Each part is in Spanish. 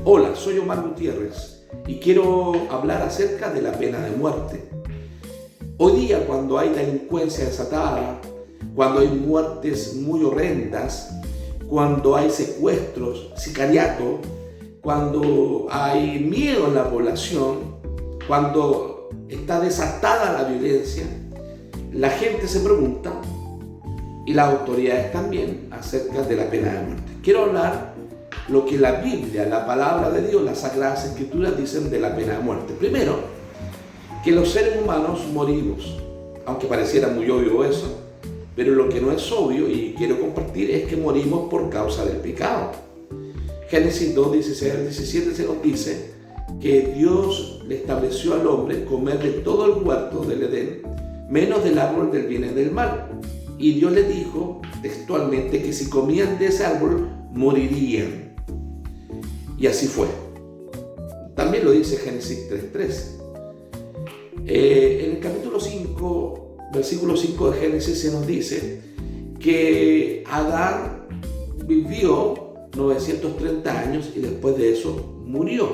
Hola, soy Omar Gutiérrez y quiero hablar acerca de la pena de muerte. Hoy día, cuando hay delincuencia desatada, cuando hay muertes muy horrendas, cuando hay secuestros, sicariato, cuando hay miedo en la población, cuando está desatada la violencia, la gente se pregunta, y las autoridades también, acerca de la pena de muerte. Quiero hablar lo que la Biblia, la palabra de Dios, las Sagradas Escrituras dicen de la pena de muerte. Primero, que los seres humanos morimos, aunque pareciera muy obvio eso, pero lo que no es obvio y quiero compartir es que morimos por causa del pecado. Génesis 2, 16 al 17 se nos dice que Dios le estableció al hombre comer de todo el huerto del Edén, menos del árbol del bien y del mal. Y Dios le dijo textualmente que si comían de ese árbol, morirían. Y así fue. También lo dice Génesis 3:3. En el capítulo 5, versículo 5 de Génesis se nos dice que Adán vivió 930 años y después de eso murió.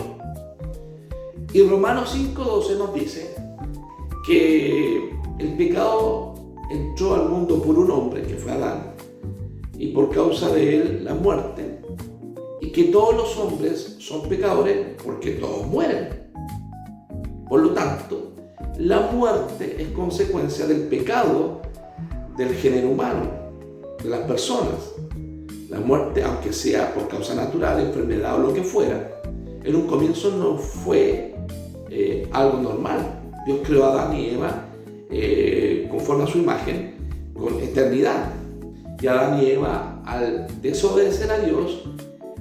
Y Romanos 5:12 nos dice que el pecado entró al mundo por un hombre, que fue Adán, y por causa de él la muerte, y que todos los hombres son pecadores porque todos mueren. Por lo tanto, la muerte es consecuencia del pecado del género humano, de las personas. La muerte, aunque sea por causa natural, enfermedad o lo que fuera, en un comienzo no fue algo normal. Dios creó a Adán y Eva conforme a su imagen, con eternidad. Y Adán y Eva, al desobedecer a Dios,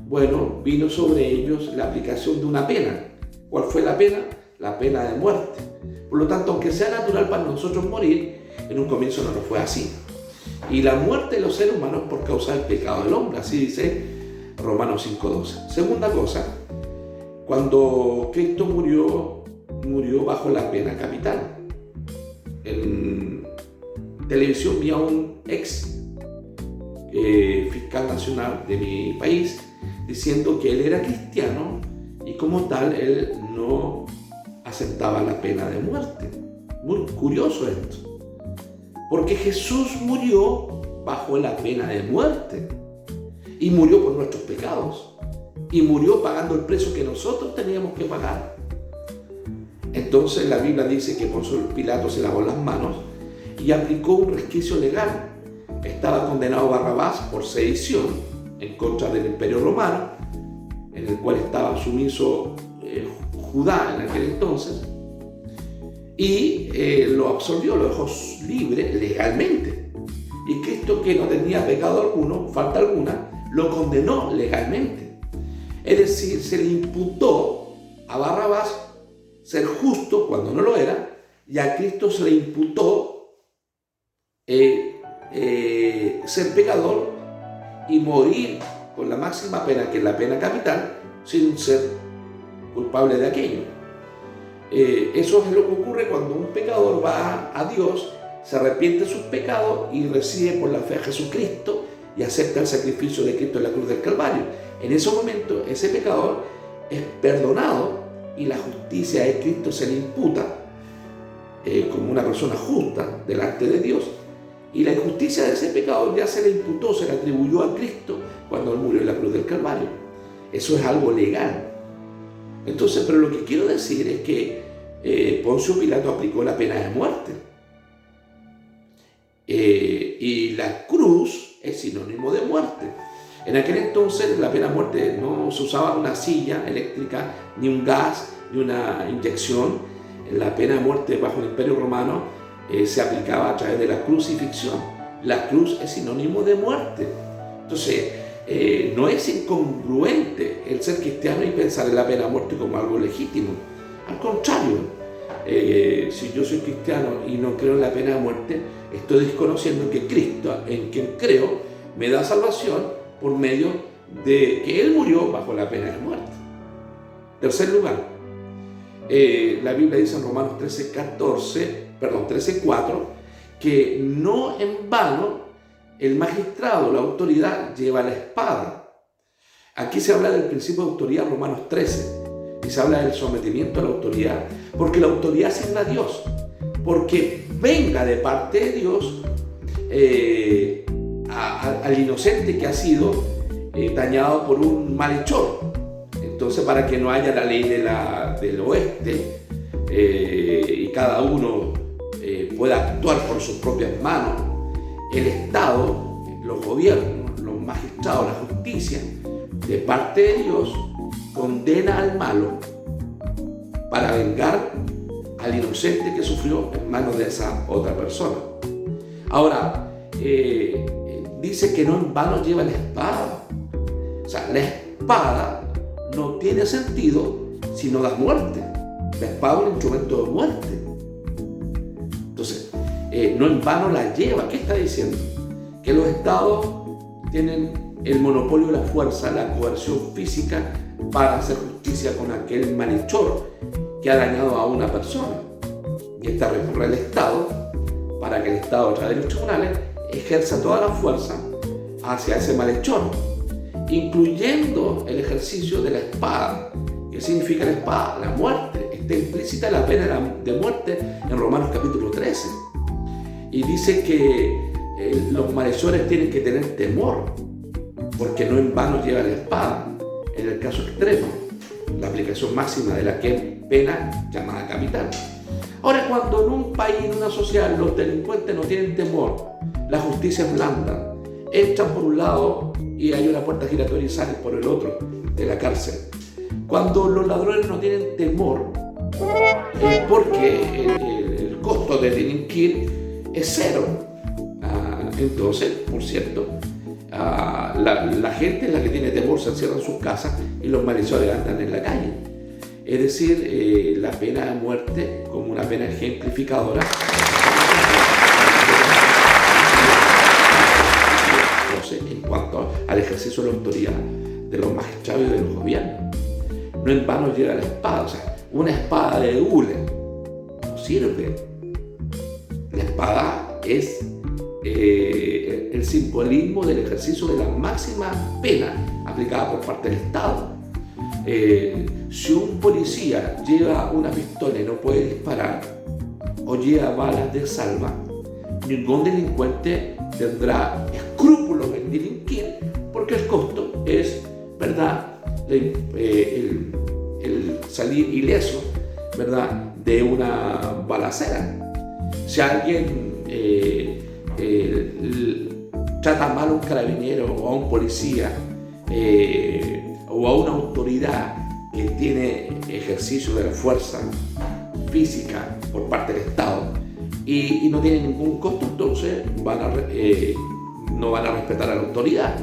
bueno, vino sobre ellos la aplicación de una pena. ¿Cuál fue la pena? La pena de muerte. Por lo tanto, aunque sea natural para nosotros morir, en un comienzo no lo fue así. Y la muerte de los seres humanos por causa del pecado del hombre, así dice Romanos 5:12. Segunda cosa, cuando Cristo murió bajo la pena capital. En televisión vi a un ex fiscal nacional de mi país diciendo que él era cristiano y como tal él no aceptaba la pena de muerte. Muy curioso esto, porque Jesús murió bajo la pena de muerte y murió por nuestros pecados y murió pagando el precio que nosotros teníamos que pagar. Entonces la Biblia dice que Poncio Pilato se lavó las manos y aplicó un resquicio legal. Estaba condenado Barrabás por sedición en contra del Imperio Romano, en el cual estaba sumiso Judá en aquel entonces, y lo absolvió, lo dejó libre legalmente. Y Cristo, que no tenía pecado alguno, falta alguna, lo condenó legalmente. Es decir, se le imputó a Barrabás ser justo cuando no lo era, y a Cristo se le imputó ser pecador y morir con la máxima pena, que es la pena capital, sin ser culpable de aquello. Eso es lo que ocurre cuando un pecador va a Dios, se arrepiente de sus pecados y recibe por la fe a Jesucristo y acepta el sacrificio de Cristo en la cruz del Calvario. En ese momento, ese pecador es perdonado y la justicia de Cristo se le imputa como una persona justa delante de Dios, y la injusticia de ese pecado ya se le imputó, se le atribuyó a Cristo cuando él murió en la cruz del Calvario. Eso es algo legal. Entonces, pero lo que quiero decir es que Poncio Pilato aplicó la pena de muerte, y la cruz es sinónimo de muerte. En aquel entonces la pena de muerte no se usaba una silla eléctrica, ni un gas, ni una inyección. La pena de muerte bajo el Imperio Romano se aplicaba a través de la crucifixión. La cruz es sinónimo de muerte. Entonces, no es incongruente el ser cristiano y pensar en la pena de muerte como algo legítimo. Al contrario, si yo soy cristiano y no creo en la pena de muerte, estoy desconociendo que Cristo, en quien creo, me da salvación por medio de que Él murió bajo la pena de muerte. Tercer lugar, la Biblia dice en Romanos 13:4, que no en vano el magistrado, la autoridad, lleva la espada. Aquí se habla del principio de autoridad, Romanos 13, y se habla del sometimiento a la autoridad, porque la autoridad asigna a Dios, porque venga de parte de Dios al inocente que ha sido dañado por un malhechor. Entonces, para que no haya la ley del oeste y cada uno pueda actuar por sus propias manos, el Estado, los gobiernos, los magistrados, la justicia, de parte de Dios, condena al malo para vengar al inocente que sufrió en manos de esa otra persona. Ahora, dice que no en vano lleva la espada. O sea, la espada no tiene sentido si no da muerte. La espada es un instrumento de muerte. Entonces, no en vano la lleva. ¿Qué está diciendo? Que los estados tienen el monopolio de la fuerza, la coerción física para hacer justicia con aquel malhechor que ha dañado a una persona. Y esta recurre al Estado para que el Estado, a través de los tribunales, ejerza toda la fuerza hacia ese malhechor, incluyendo el ejercicio de la espada. ¿Qué significa la espada? La muerte. Está implícita la pena de muerte en Romanos capítulo 13. Y dice que los malhechores tienen que tener temor, porque no en vano lleva la espada. En el caso extremo, la aplicación máxima de la que es pena llamada capital. Ahora, cuando en un país, en una sociedad, los delincuentes no tienen temor, la justicia es blanda, entran por un lado y hay una puerta giratoria y salen por el otro de la cárcel. Cuando los ladrones no tienen temor, porque el costo de delinquir es cero. Entonces, por cierto, la gente es la que tiene temor, se encierra en sus casas y los malhechores andan en la calle. Es decir, la pena de muerte como una pena ejemplificadora. Entonces, en cuanto al ejercicio de la autoridad de los magistrados y de los gobiernos, no en vano llega la espada. O sea, una espada de hule no sirve. La espada es el simbolismo del ejercicio de la máxima pena aplicada por parte del Estado. Si un policía lleva una pistola y no puede disparar o lleva balas de salva, ningún delincuente tendrá escrúpulos en delinquir, porque el costo es, ¿verdad?, el salir ileso, ¿verdad?, de una balacera. Si alguien trata mal a un carabinero o a un policía o a una autoridad que tiene ejercicio de la fuerza física por parte del Estado y no tiene ningún costo, entonces no van a respetar a la autoridad.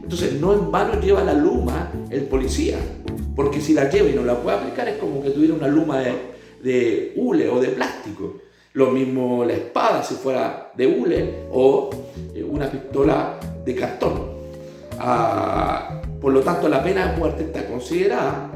Entonces, no en vano lleva la luma el policía, porque si la lleva y no la puede aplicar es como que tuviera una luma de hule o de plástico. Lo mismo la espada, si fuera de hule o una pistola de cartón. Por lo tanto, la pena de muerte está considerada